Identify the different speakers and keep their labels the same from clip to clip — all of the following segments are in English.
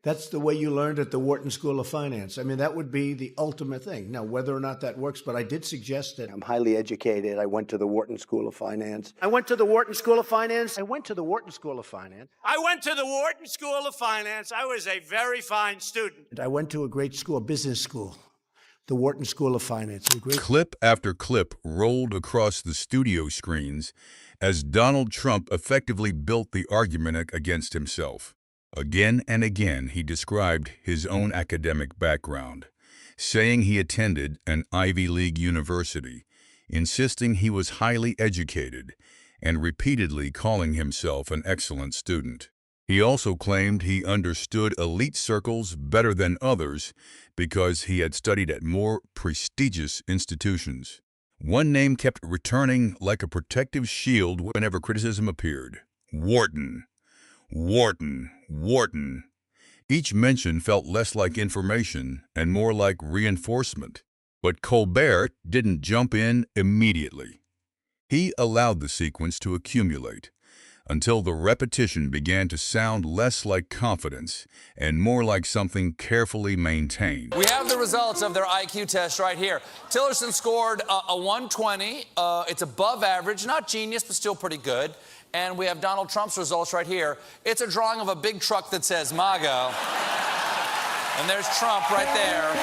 Speaker 1: That's the way you learned at the Wharton School of Finance. I mean, that would be the ultimate thing. Now, whether or not that works, but I did suggest that
Speaker 2: I'm highly educated. I went to the Wharton School of Finance.
Speaker 1: I went to the Wharton School of Finance. I went to the Wharton School of Finance.
Speaker 3: I went to the Wharton School of Finance. I was a very fine student.
Speaker 1: And I went to a great school, business school, the Wharton School of Finance.
Speaker 4: Clip after clip rolled across the studio screens as Donald Trump effectively built the argument against himself. Again and again, he described his own academic background, saying he attended an Ivy League university, insisting he was highly educated, and repeatedly calling himself an excellent student. He also claimed he understood elite circles better than others because he had studied at more prestigious institutions. One name kept returning like a protective shield whenever criticism appeared: Wharton. Wharton, Wharton. Each mention felt less like information and more like reinforcement. But Colbert didn't jump in immediately. He allowed the sequence to accumulate until the repetition began to sound less like confidence and more like something carefully maintained.
Speaker 5: We have the results of their IQ test right here. Tillerson scored a 120. It's above average, not genius, but still pretty good. And we have Donald Trump's results right here. It's a drawing of a big truck that says MAGA. And there's Trump right there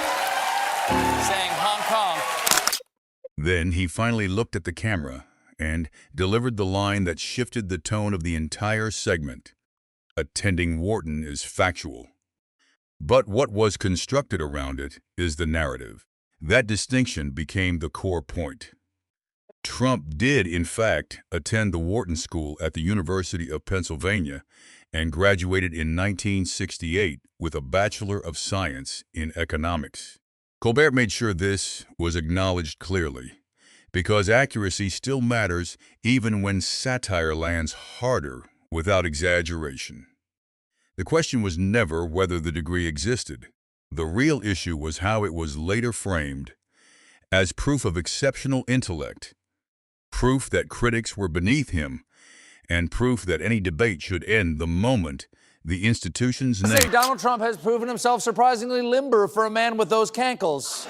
Speaker 5: saying Hong Kong.
Speaker 4: Then he finally looked at the camera and delivered the line that shifted the tone of the entire segment. Attending Wharton is factual. But what was constructed around it is the narrative. That distinction became the core point. Trump did, in fact, attend the Wharton School at the University of Pennsylvania and graduated in 1968 with a Bachelor of Science in Economics. Colbert made sure this was acknowledged clearly, because accuracy still matters even when satire lands harder without exaggeration. The question was never whether the degree existed. The real issue was how it was later framed as proof of exceptional intellect, proof that critics were beneath him, and proof that any debate should end the moment the institution's name.
Speaker 5: Donald Trump has proven himself surprisingly limber for a man with those cankles.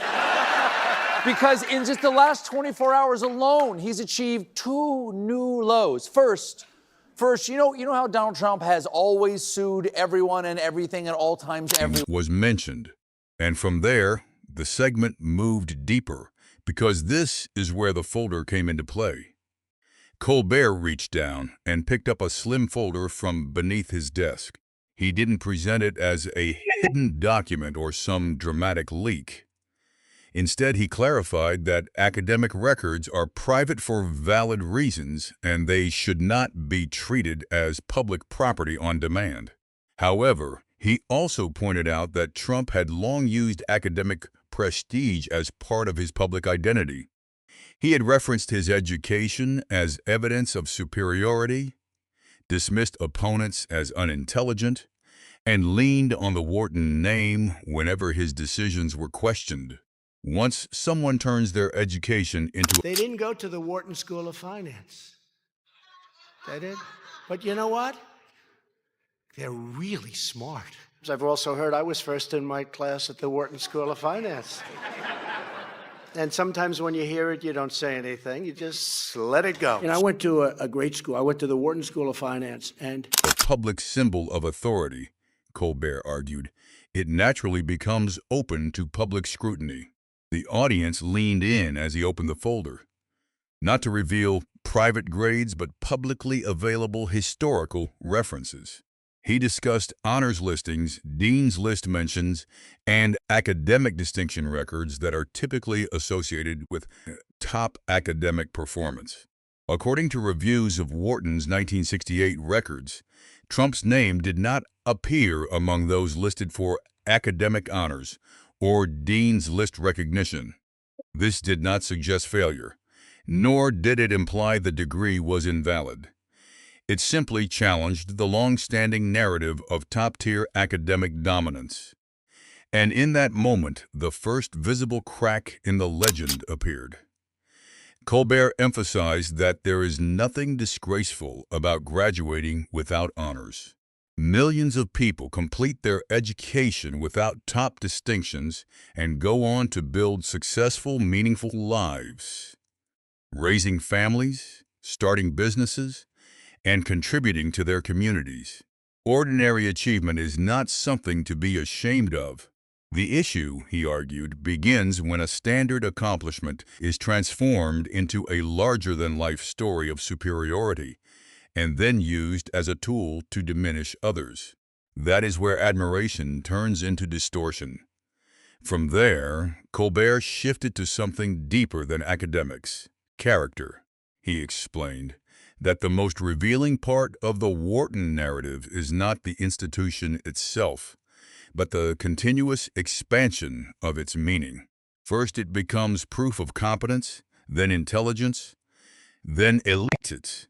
Speaker 5: Because in just the last 24 hours alone, he's achieved 2 new lows. First, you know how Donald Trump has always sued everyone and everything at all times.
Speaker 4: Was mentioned, and from there, the segment moved deeper, because this is where the folder came into play. Colbert reached down and picked up a slim folder from beneath his desk. He didn't present it as a hidden document or some dramatic leak. Instead, he clarified that academic records are private for valid reasons, and they should not be treated as public property on demand. However, he also pointed out that Trump had long used academic prestige as part of his public identity. He had referenced his education as evidence of superiority, dismissed opponents as unintelligent, and leaned on the Wharton name whenever his decisions were questioned. Once someone turns their education into...
Speaker 1: They didn't go to the Wharton School of Finance. They did. But you know what? They're really smart. I've also heard I was first in my class at the Wharton School of Finance. And sometimes when you hear it, you don't say anything. You just let it go. I went to a great school. I went to the Wharton School of Finance, and...
Speaker 4: A public symbol of authority, Colbert argued. It naturally becomes open to public scrutiny. The audience leaned in as he opened the folder, not to reveal private grades, but publicly available historical references. He discussed honors listings, dean's list mentions, and academic distinction records that are typically associated with top academic performance. According to reviews of Wharton's 1968 records, Trump's name did not appear among those listed for academic honors or dean's list recognition. This did not suggest failure, nor did it imply the degree was invalid. It simply challenged the long-standing narrative of top-tier academic dominance. And in that moment, the first visible crack in the legend appeared. Colbert emphasized that there is nothing disgraceful about graduating without honors. Millions of people complete their education without top distinctions and go on to build successful, meaningful lives, raising families, starting businesses, and contributing to their communities. Ordinary achievement is not something to be ashamed of. The issue, he argued, begins when a standard accomplishment is transformed into a larger-than-life story of superiority and then used as a tool to diminish others. That is where admiration turns into distortion. From there, Colbert shifted to something deeper than academics: character. He explained that the most revealing part of the Wharton narrative is not the institution itself, but the continuous expansion of its meaning. First, it becomes proof of competence, then intelligence, then elite,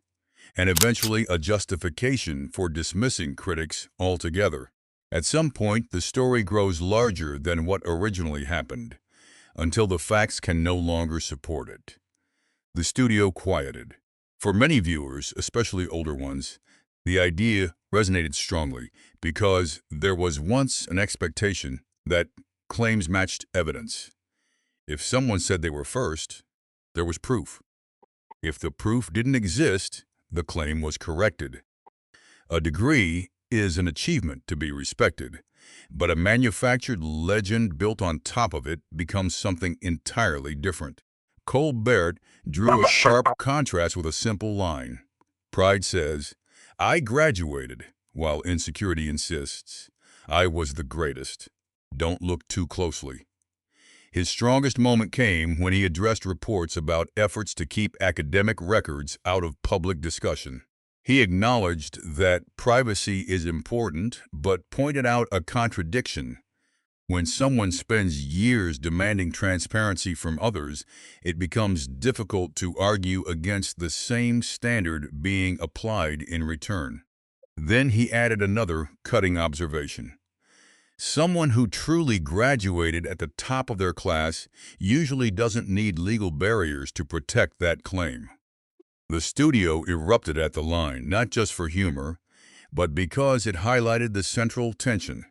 Speaker 4: and eventually a justification for dismissing critics altogether. At some point, the story grows larger than what originally happened, until the facts can no longer support it. The studio quieted. For many viewers, especially older ones, the idea resonated strongly because there was once an expectation that claims matched evidence. If someone said they were first, there was proof. If the proof didn't exist, the claim was corrected. A degree is an achievement to be respected, but a manufactured legend built on top of it becomes something entirely different. Colbert drew a sharp contrast with a simple line. Pride says, "I graduated," while insecurity insists, "I was the greatest. Don't look too closely." His strongest moment came when he addressed reports about efforts to keep academic records out of public discussion. He acknowledged that privacy is important, but pointed out a contradiction. When someone spends years demanding transparency from others, it becomes difficult to argue against the same standard being applied in return. Then he added another cutting observation. Someone who truly graduated at the top of their class usually doesn't need legal barriers to protect that claim. The studio erupted at the line, not just for humor, but because it highlighted the central tension.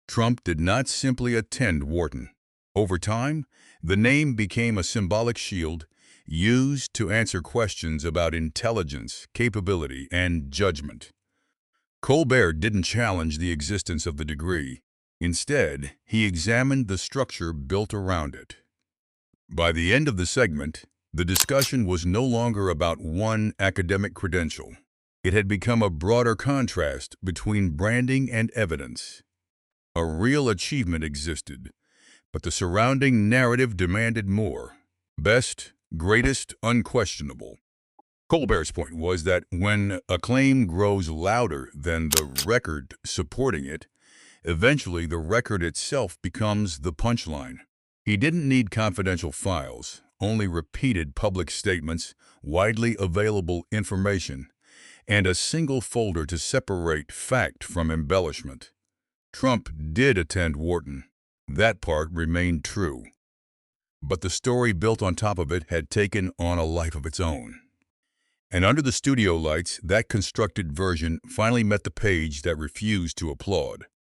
Speaker 4: Trump did not simply attend Wharton. Over time, the name became a symbolic shield used to answer questions about intelligence, capability, and judgment. Colbert didn't challenge the existence of the degree. Instead, he examined the structure built around it. By the end of the segment, the discussion was no longer about one academic credential. It had become a broader contrast between branding and evidence. A real achievement existed, but the surrounding narrative demanded more. Best, greatest, unquestionable. Colbert's point was that when a claim grows louder than the record supporting it, eventually the record itself becomes the punchline. He didn't need confidential files, only repeated public statements, widely available information, and a single folder to separate fact from embellishment. Trump did attend Wharton. That part remained true. But the story built on top of it had taken on a life of its own. And under the studio lights, that constructed version finally met the page that refused to applaud.